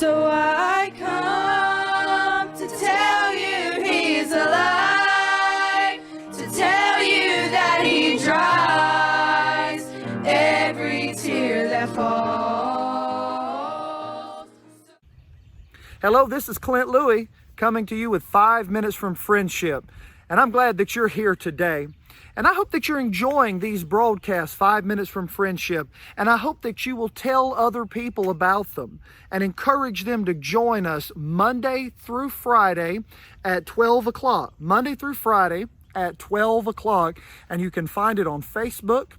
So I come to tell you He's alive, to tell you that He dries every tear that falls. Hello, this is Clint Louie coming to you with 5 minutes from Friendship. And I'm glad that you're here today. And I hope that you're enjoying these broadcasts, 5 minutes from Friendship. And I hope that you will tell other people about them and encourage them to join us Monday through Friday at 12 o'clock. Monday through Friday at 12 o'clock. And you can find it on Facebook,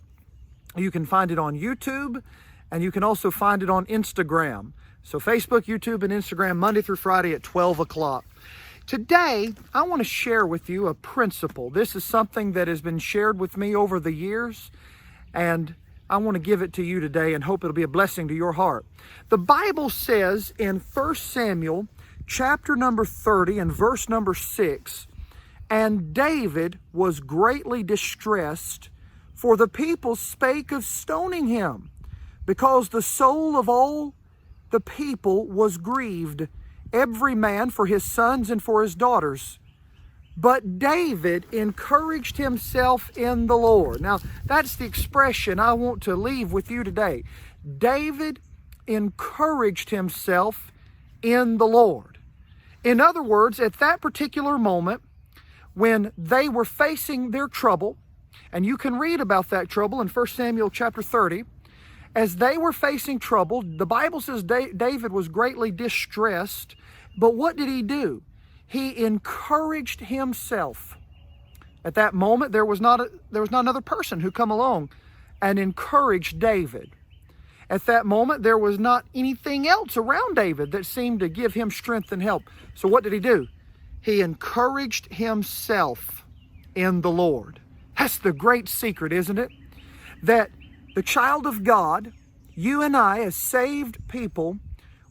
you can find it on YouTube, and you can also find it on Instagram. So Facebook, YouTube, and Instagram, Monday through Friday at 12 o'clock. Today, I want to share with you a principle. This is something that has been shared with me over the years, and I want to give it to you today and hope it'll be a blessing to your heart. The Bible says in 1 Samuel chapter number 30 and verse number 6, "And David was greatly distressed, for the people spake of stoning him, because the soul of all the people was grieved, every man for his sons and for his daughters. But David encouraged himself in the Lord." Now, that's the expression I want to leave with you today. David encouraged himself in the Lord. In other words, at that particular moment, when they were facing their trouble, and you can read about that trouble in 1 Samuel chapter 30, as they were facing trouble, the Bible says David was greatly distressed. But what did he do? He encouraged himself. At that moment, there was not another person who come along and encouraged David. At that moment, there was not anything else around David that seemed to give him strength and help. So what did he do? He encouraged himself in the Lord. That's the great secret, isn't it? That the child of God, you and I, as saved people,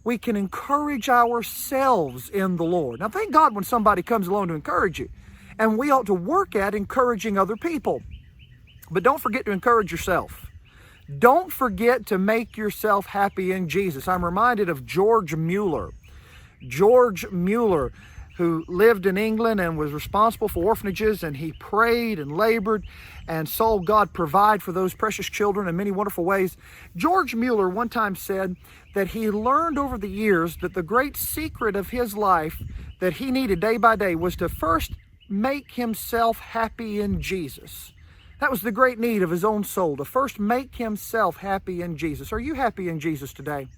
we can encourage ourselves in the Lord. Now, thank God when somebody comes along to encourage you. And we ought to work at encouraging other people. But don't forget to encourage yourself. Don't forget to make yourself happy in Jesus. I'm reminded of George Mueller. George Mueller, who lived in England and was responsible for orphanages, and he prayed and labored and saw God provide for those precious children in many wonderful ways. George Mueller one time said that he learned over the years that the great secret of his life that he needed day by day was to first make himself happy in Jesus. That was the great need of his own soul, to first make himself happy in Jesus. Are you happy in Jesus today?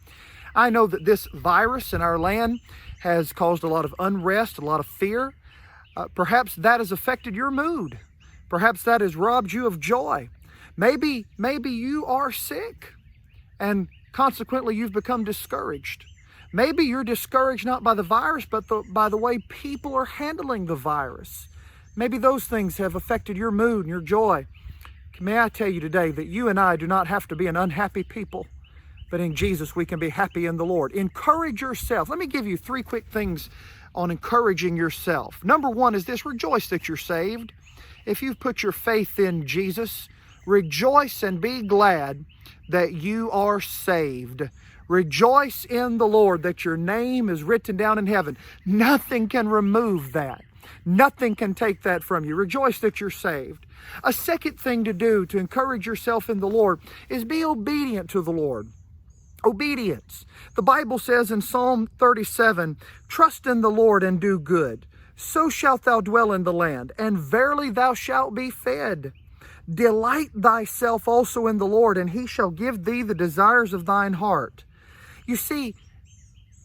I know that this virus in our land has caused a lot of unrest, a lot of fear. Perhaps that has affected your mood. Perhaps that has robbed you of joy. Maybe you are sick and consequently you've become discouraged. Maybe you're discouraged not by the virus, but by the way people are handling the virus. Maybe those things have affected your mood and your joy. May I tell you today that you and I do not have to be an unhappy people, but in Jesus we can be happy in the Lord. Encourage yourself. Let me give you 3 quick things on encouraging yourself. Number 1 is this: rejoice that you're saved. If you've put your faith in Jesus, rejoice and be glad that you are saved. Rejoice in the Lord that your name is written down in heaven. Nothing can remove that. Nothing can take that from you. Rejoice that you're saved. A second thing to do to encourage yourself in the Lord is be obedient to the Lord. Obedience. The Bible says in Psalm 37, "Trust in the Lord and do good. So shalt thou dwell in the land, and verily thou shalt be fed. Delight thyself also in the Lord, and he shall give thee the desires of thine heart." You see,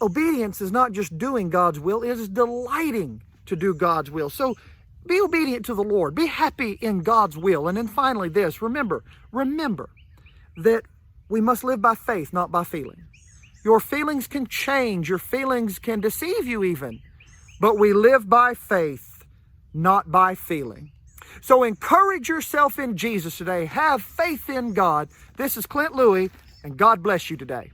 obedience is not just doing God's will, it is delighting to do God's will. So be obedient to the Lord. Be happy in God's will. And then finally this, remember that we must live by faith, not by feeling. Your feelings can change. Your feelings can deceive you even. But we live by faith, not by feeling. So encourage yourself in Jesus today. Have faith in God. This is Clint Louie, and God bless you today.